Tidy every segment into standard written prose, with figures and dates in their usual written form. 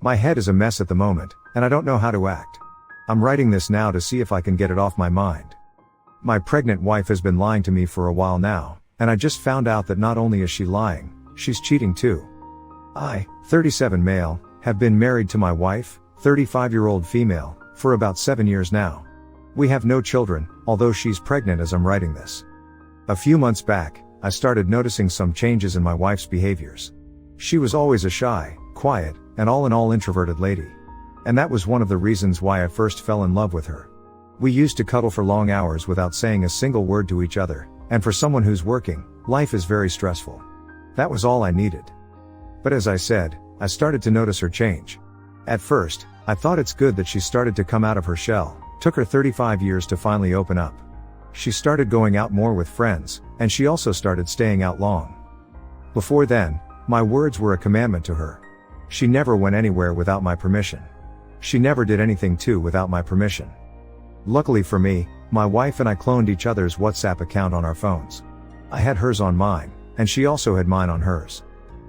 My head is a mess at the moment, and I don't know how to act. I'm writing this now to see if I can get it off my mind. My pregnant wife has been lying to me for a while now, and I just found out that not only is she lying, she's cheating too. I, 37 male, have been married to my wife, 35-year-old female, for about 7 years now. We have no children, although she's pregnant as I'm writing this. A few months back, I started noticing some changes in my wife's behaviors. She was always a shy, quiet, and all in all introverted lady. And that was one of the reasons why I first fell in love with her. We used to cuddle for long hours without saying a single word to each other, and for someone who's working, life is very stressful. That was all I needed. But as I said, I started to notice her change. At first, I thought it's good that she started to come out of her shell. Took her 35 years to finally open up. She started going out more with friends, and she also started staying out long. Before then, my words were a commandment to her. She never went anywhere without my permission. She never did anything too without my permission. Luckily for me, my wife and I cloned each other's WhatsApp account on our phones. I had hers on mine, and she also had mine on hers.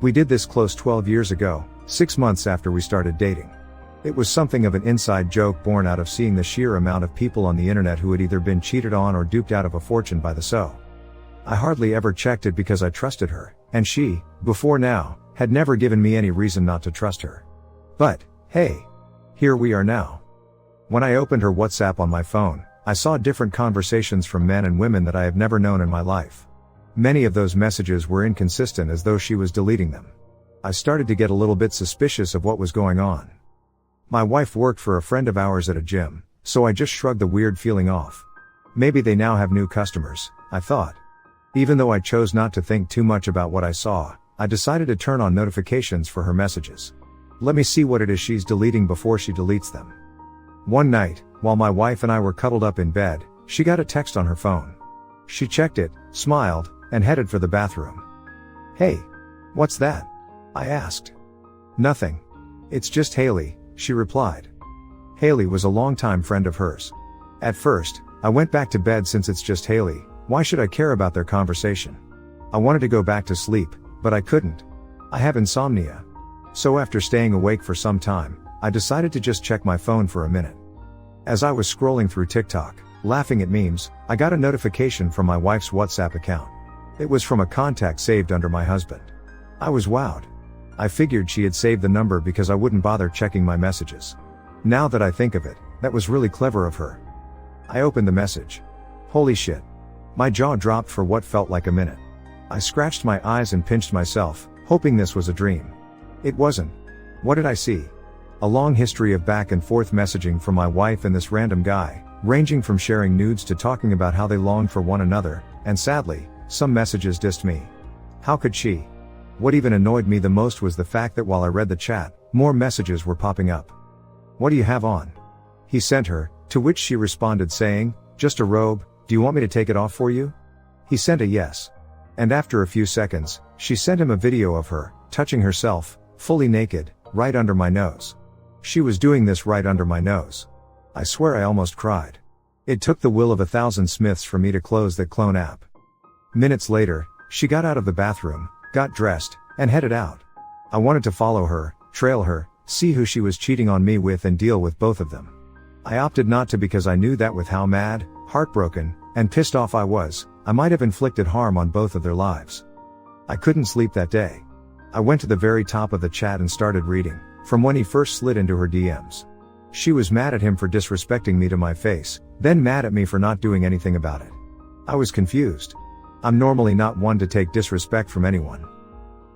We did this close 12 years ago, 6 months after we started dating. It was something of an inside joke born out of seeing the sheer amount of people on the internet who had either been cheated on or duped out of a fortune by the so. I hardly ever checked it because I trusted her, and she, before now, had never given me any reason not to trust her. But, hey, here we are now. When I opened her WhatsApp on my phone, I saw different conversations from men and women that I have never known in my life. Many of those messages were inconsistent, as though she was deleting them. I started to get a little bit suspicious of what was going on. My wife worked for a friend of ours at a gym, so I just shrugged the weird feeling off. Maybe they now have new customers, I thought. Even though I chose not to think too much about what I saw, I decided to turn on notifications for her messages. Let me see what it is she's deleting before she deletes them. One night, while my wife and I were cuddled up in bed, she got a text on her phone. She checked it, smiled, and headed for the bathroom. "Hey, what's that?" I asked. "Nothing. It's just Haley," she replied. Haley was a longtime friend of hers. At first, I went back to bed since it's just Haley, why should I care about their conversation? I wanted to go back to sleep, but I couldn't. I have insomnia. So after staying awake for some time, I decided to just check my phone for a minute. As I was scrolling through TikTok, laughing at memes, I got a notification from my wife's WhatsApp account. It was from a contact saved under my husband. I was wowed. I figured she had saved the number because I wouldn't bother checking my messages. Now that I think of it, that was really clever of her. I opened the message. Holy shit. My jaw dropped for what felt like a minute. I scratched my eyes and pinched myself, hoping this was a dream. It wasn't. What did I see? A long history of back and forth messaging from my wife and this random guy, ranging from sharing nudes to talking about how they longed for one another, and sadly, some messages dissed me. How could she? What even annoyed me the most was the fact that while I read the chat, more messages were popping up. "What do you have on?" he sent her, to which she responded saying, "Just a robe, do you want me to take it off for you?" He sent a yes. And after a few seconds, she sent him a video of her, touching herself, fully naked, right under my nose. She was doing this right under my nose. I swear I almost cried. It took the will of 1,000 Smiths for me to close that clone app. Minutes later, she got out of the bathroom, got dressed, and headed out. I wanted to follow her, trail her, see who she was cheating on me with and deal with both of them. I opted not to because I knew that with how mad, heartbroken, and pissed off I was, I might have inflicted harm on both of their lives. I couldn't sleep that day. I went to the very top of the chat and started reading, from when he first slid into her DMs. She was mad at him for disrespecting me to my face, then mad at me for not doing anything about it. I was confused. I'm normally not one to take disrespect from anyone.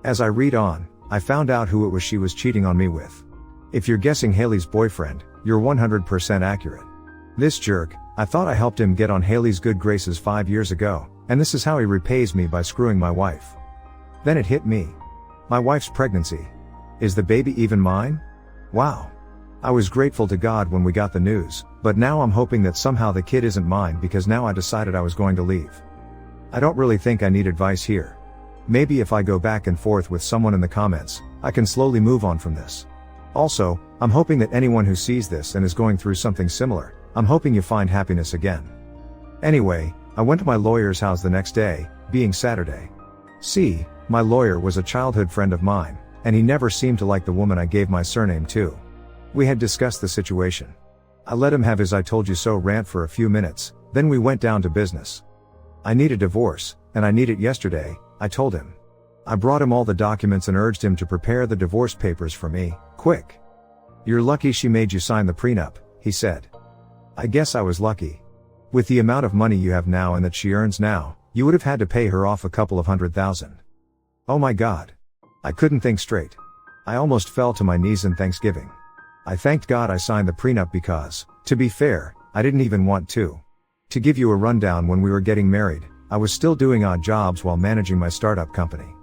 As I read on, I found out who it was she was cheating on me with. If you're guessing Haley's boyfriend, you're 100% accurate. This jerk, I thought I helped him get on Haley's good graces 5 years ago, and this is how he repays me by screwing my wife. Then it hit me. My wife's pregnancy. Is the baby even mine? Wow. I was grateful to God when we got the news, but now I'm hoping that somehow the kid isn't mine because now I decided I was going to leave. I don't really think I need advice here. Maybe if I go back and forth with someone in the comments, I can slowly move on from this. Also, I'm hoping that anyone who sees this and is going through something similar, I'm hoping you find happiness again. Anyway, I went to my lawyer's house the next day, being Saturday. See, my lawyer was a childhood friend of mine, and he never seemed to like the woman I gave my surname to. We had discussed the situation. I let him have his "I told you so" rant for a few minutes, then we went down to business. I need a divorce, and I need it yesterday, I told him. I brought him all the documents and urged him to prepare the divorce papers for me, quick. "You're lucky she made you sign the prenup," he said. I guess I was lucky. With the amount of money you have now and that she earns now, you would have had to pay her off a couple of $100,000. Oh my God. I couldn't think straight. I almost fell to my knees in thanksgiving. I thanked God I signed the prenup because, to be fair, I didn't even want to. To give you a rundown, when we were getting married, I was still doing odd jobs while managing my startup company.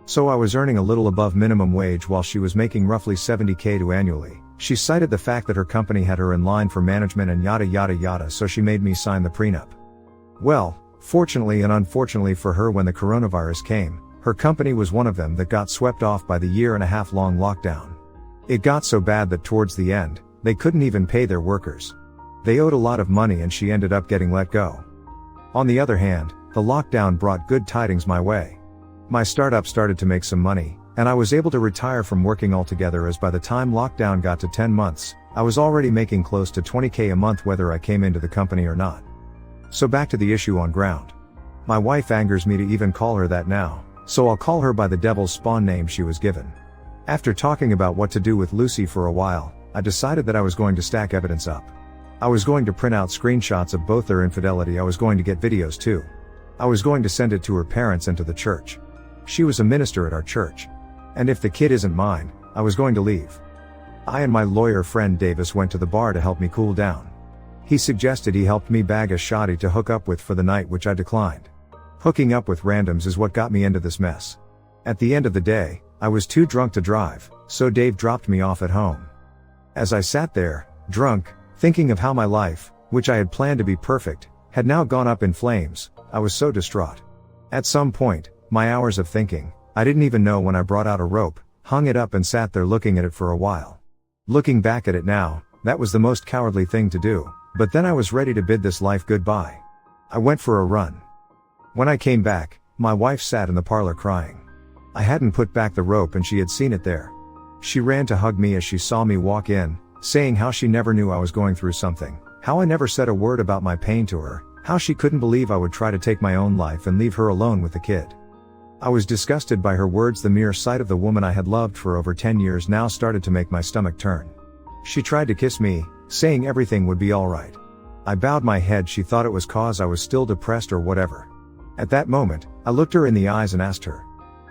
So I was earning a little above minimum wage while she was making roughly $70,000 annually. She cited the fact that her company had her in line for management and yada yada yada, so she made me sign the prenup. Well, fortunately and unfortunately for her, when the coronavirus came, her company was one of them that got swept off by the 1.5 year long lockdown. It got so bad that towards the end, they couldn't even pay their workers. They owed a lot of money and she ended up getting let go. On the other hand, the lockdown brought good tidings my way. My startup started to make some money, and I was able to retire from working altogether, as by the time lockdown got to 10 months, I was already making close to $20,000 a month whether I came into the company or not. So back to the issue on ground. My wife angers me to even call her that now, so I'll call her by the devil's spawn name she was given. After talking about what to do with Lucy for a while, I decided that I was going to stack evidence up. I was going to print out screenshots of both their infidelity. I was going to get videos too. I was going to send it to her parents and to the church. She was a minister at our church. And if the kid isn't mine, I was going to leave. I and my lawyer friend Davis went to the bar to help me cool down. He suggested he helped me bag a shoddy to hook up with for the night, which I declined. Hooking up with randoms is what got me into this mess. At the end of the day, I was too drunk to drive, so Dave dropped me off at home. As I sat there, drunk, thinking of how my life, which I had planned to be perfect, had now gone up in flames, I was so distraught. At some point, my hours of thinking, I didn't even know when I brought out a rope, hung it up and sat there looking at it for a while. Looking back at it now, that was the most cowardly thing to do, but then I was ready to bid this life goodbye. I went for a run. When I came back, my wife sat in the parlor crying. I hadn't put back the rope and she had seen it there. She ran to hug me as she saw me walk in, saying how she never knew I was going through something, how I never said a word about my pain to her, how she couldn't believe I would try to take my own life and leave her alone with the kid. I was disgusted by her words. The mere sight of the woman I had loved for over 10 years now started to make my stomach turn. She tried to kiss me, saying everything would be alright. I bowed my head. She thought it was cause I was still depressed or whatever. At that moment, I looked her in the eyes and asked her,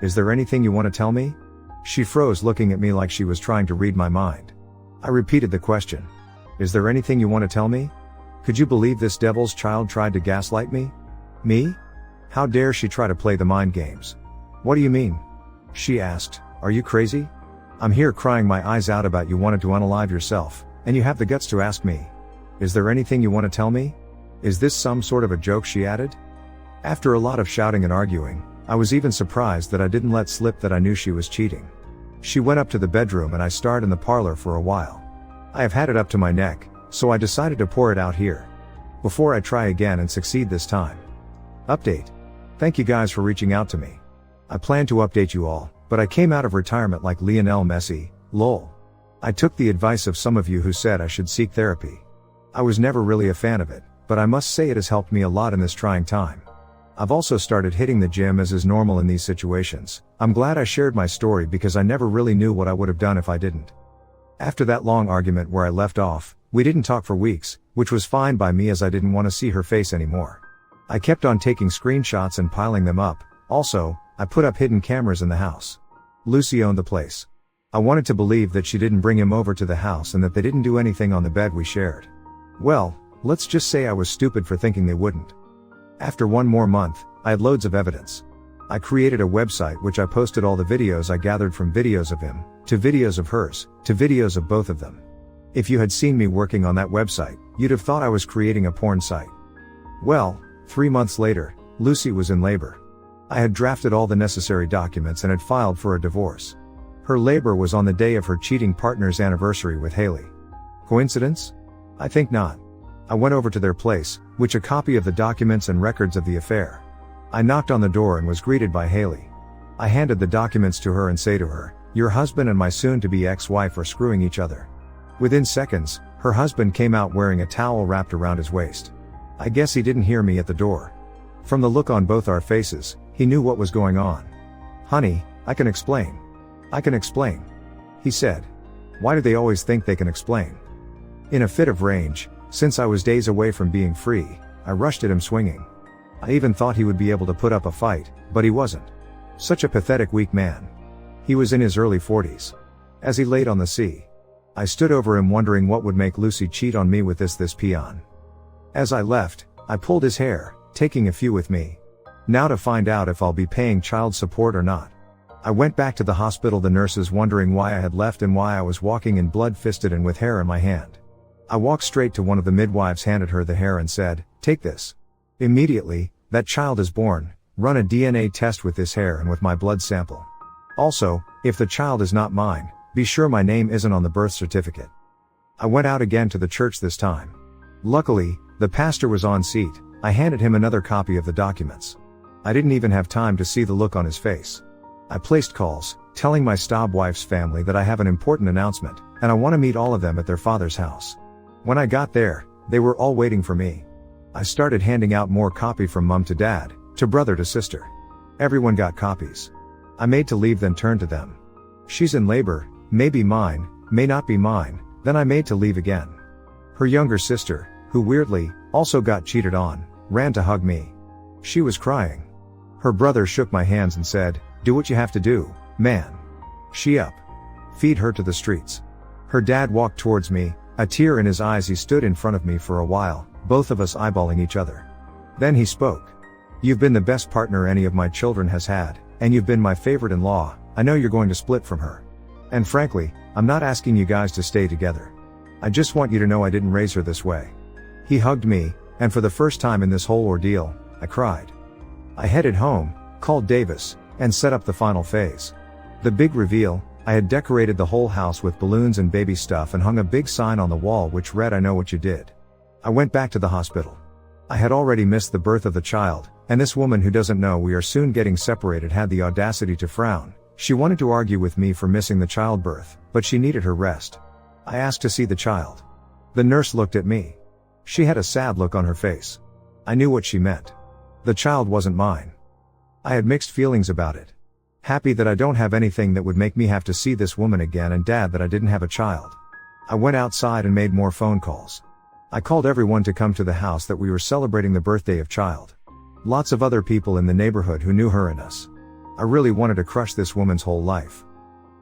"Is there anything you want to tell me?" She froze, looking at me like she was trying to read my mind. I repeated the question. "Is there anything you want to tell me?" Could you believe this devil's child tried to gaslight me? Me? How dare she try to play the mind games? "What do you mean?" she asked. "Are you crazy? I'm here crying my eyes out about you wanted to unalive yourself, and you have the guts to ask me, 'Is there anything you want to tell me?' Is this some sort of a joke?" she added. After a lot of shouting and arguing, I was even surprised that I didn't let slip that I knew she was cheating. She went up to the bedroom and I starred in the parlor for a while. I have had it up to my neck, so I decided to pour it out here. Before I try again and succeed this time. Update. Thank you guys for reaching out to me. I planned to update you all, but I came out of retirement like Lionel Messi, lol. I took the advice of some of you who said I should seek therapy. I was never really a fan of it, but I must say it has helped me a lot in this trying time. I've also started hitting the gym, as is normal in these situations. I'm glad I shared my story because I never really knew what I would have done if I didn't. After that long argument where I left off, we didn't talk for weeks, which was fine by me as I didn't want to see her face anymore. I kept on taking screenshots and piling them up. Also, I put up hidden cameras in the house. Lucy owned the place. I wanted to believe that she didn't bring him over to the house and that they didn't do anything on the bed we shared. Well, let's just say I was stupid for thinking they wouldn't. After one more month, I had loads of evidence. I created a website which I posted all the videos I gathered from videos of him, to videos of hers, to videos of both of them. If you had seen me working on that website, you'd have thought I was creating a porn site. Well, 3 months later, Lucy was in labor. I had drafted all the necessary documents and had filed for a divorce. Her labor was on the day of her cheating partner's anniversary with Haley. Coincidence? I think not. I went over to their place, which a copy of the documents and records of the affair. I knocked on the door and was greeted by Haley. I handed the documents to her and say to her, your husband and my soon-to-be ex-wife are screwing each other." Within seconds, her husband came out wearing a towel wrapped around his waist. I guess he didn't hear me at the door. From the look on both our faces, he knew what was going on. "Honey, I can explain. I can explain," he said. Why do they always think they can explain? In a fit of rage, since I was days away from being free, I rushed at him swinging. I even thought he would be able to put up a fight, but he wasn't. Such a pathetic weak man. He was in his early 40s. As he laid on the sea, I stood over him wondering what would make Lucy cheat on me with this peon. As I left, I pulled his hair, taking a few with me. Now to find out if I'll be paying child support or not. I went back to the hospital, the nurses wondering why I had left and why I was walking in blood-fisted and with hair in my hand. I walked straight to one of the midwives, handed her the hair and said, "Take this. Immediately, that child is born, run a DNA test with this hair and with my blood sample. Also, if the child is not mine, be sure my name isn't on the birth certificate." I went out again to the church this time. Luckily, the pastor was on seat. I handed him another copy of the documents. I didn't even have time to see the look on his face. I placed calls, telling my stub wife's family that I have an important announcement, and I want to meet all of them at their father's house. When I got there, they were all waiting for me. I started handing out more copy from mom to dad, to brother to sister. Everyone got copies. I made to leave, then turned to them. "She's in labor, may be mine, may not be mine," then I made to leave again. Her younger sister, who weirdly, also got cheated on, ran to hug me. She was crying. Her brother shook my hands and said, "Do what you have to do, man. She up. Feed her to the streets." Her dad walked towards me, a tear in his eyes. He stood in front of me for a while, both of us eyeballing each other. Then he spoke. "You've been the best partner any of my children has had, and you've been my favorite-in-law. I know you're going to split from her. And frankly, I'm not asking you guys to stay together. I just want you to know I didn't raise her this way." He hugged me, and for the first time in this whole ordeal, I cried. I headed home, called Davis, and set up the final phase. The big reveal: I had decorated the whole house with balloons and baby stuff and hung a big sign on the wall which read, "I know what you did." I went back to the hospital. I had already missed the birth of the child, and this woman who doesn't know we are soon getting separated had the audacity to frown. She wanted to argue with me for missing the childbirth, but she needed her rest. I asked to see the child. The nurse looked at me. She had a sad look on her face. I knew what she meant. The child wasn't mine. I had mixed feelings about it. Happy that I don't have anything that would make me have to see this woman again, and sad that I didn't have a child. I went outside and made more phone calls. I called everyone to come to the house that we were celebrating the birthday of child. Lots of other people in the neighborhood who knew her and us. I really wanted to crush this woman's whole life.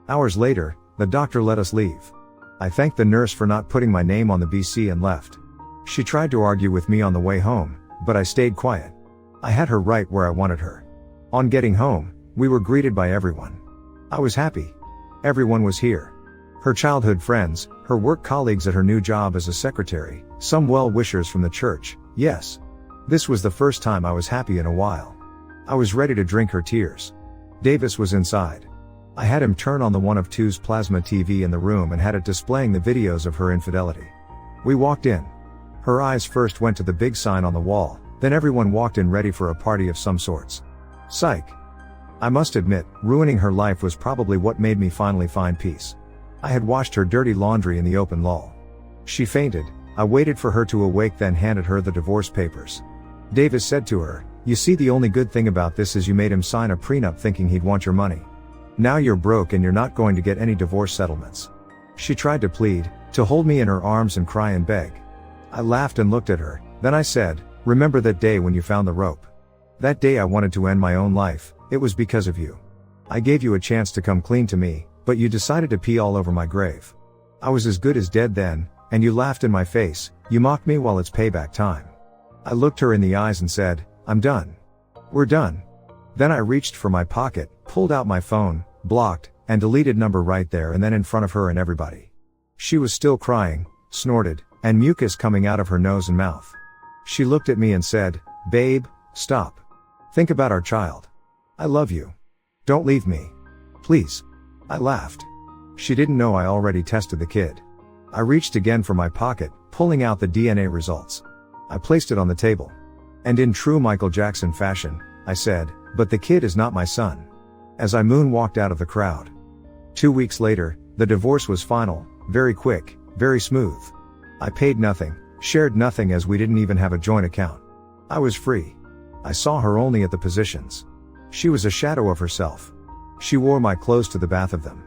Hours later, the doctor let us leave. I thanked the nurse for not putting my name on the BC and left. She tried to argue with me on the way home, but I stayed quiet. I had her right where I wanted her. On getting home, we were greeted by everyone. I was happy. Everyone was here. Her childhood friends, her work colleagues at her new job as a secretary, some well-wishers from the church. Yes. This was the first time I was happy in a while. I was ready to drink her tears. Davis was inside. I had him turn on the 1 of 2's plasma TV in the room and had it displaying the videos of her infidelity. We walked in. Her eyes first went to the big sign on the wall, then everyone walked in ready for a party of some sorts. Psych. I must admit, ruining her life was probably what made me finally find peace. I had washed her dirty laundry in the open lull. She fainted. I waited for her to awake, then handed her the divorce papers. Davis said to her, "You see, the only good thing about this is you made him sign a prenup thinking he'd want your money. Now you're broke and you're not going to get any divorce settlements." She tried to plead, to hold me in her arms and cry and beg. I laughed and looked at her, then I said, "Remember that day when you found the rope? That day I wanted to end my own life. It was because of you. I gave you a chance to come clean to me, but you decided to pee all over my grave. I was as good as dead then, and you laughed in my face. You mocked me while it's payback time." I looked her in the eyes and said, "I'm done. We're done." Then I reached for my pocket, pulled out my phone, blocked, and deleted number right there and then in front of her and everybody. She was still crying, snorted, and mucus coming out of her nose and mouth. She looked at me and said, "Babe, stop. Think about our child. I love you. Don't leave me. Please." I laughed. She didn't know I already tested the kid. I reached again for my pocket, pulling out the DNA results. I placed it on the table. And in true Michael Jackson fashion, I said, "But the kid is not my son." As I moonwalked out of the crowd. 2 weeks later, the divorce was final, very quick, very smooth. I paid nothing, shared nothing as we didn't even have a joint account. I was free. I saw her only at the positions. She was a shadow of herself. She wore my clothes to the bath of them.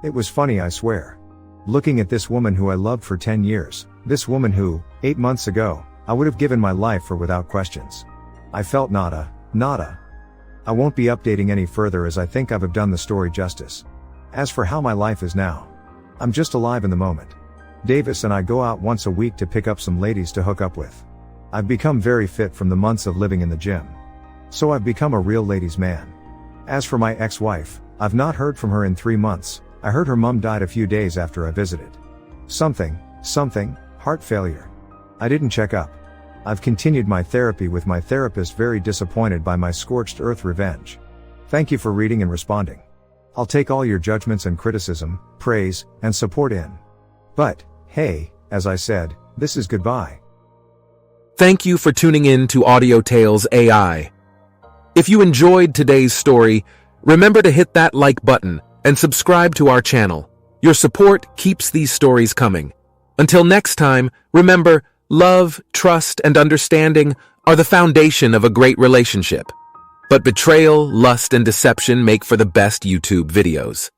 It was funny, I swear. Looking at this woman who I loved for 10 years, this woman who, 8 months ago, I would have given my life for without questions. I felt nada. I won't be updating any further as I think I've done the story justice. As for how my life is now, I'm just alive in the moment. Davis and I go out once a week to pick up some ladies to hook up with. I've become very fit from the months of living in the gym. So I've become a real ladies' man. As for my ex-wife, I've not heard from her in 3 months. I heard her mom died a few days after I visited. Something, heart failure. I didn't check up. I've continued my therapy with my therapist, very disappointed by my scorched earth revenge. Thank you for reading and responding. I'll take all your judgments and criticism, praise, and support in. But, hey, as I said, this is goodbye. Thank you for tuning in to Audio Tales AI. If you enjoyed today's story, remember to hit that like button and subscribe to our channel. Your support keeps these stories coming. Until next time, remember, love, trust, and understanding are the foundation of a great relationship. But betrayal, lust, and deception make for the best YouTube videos.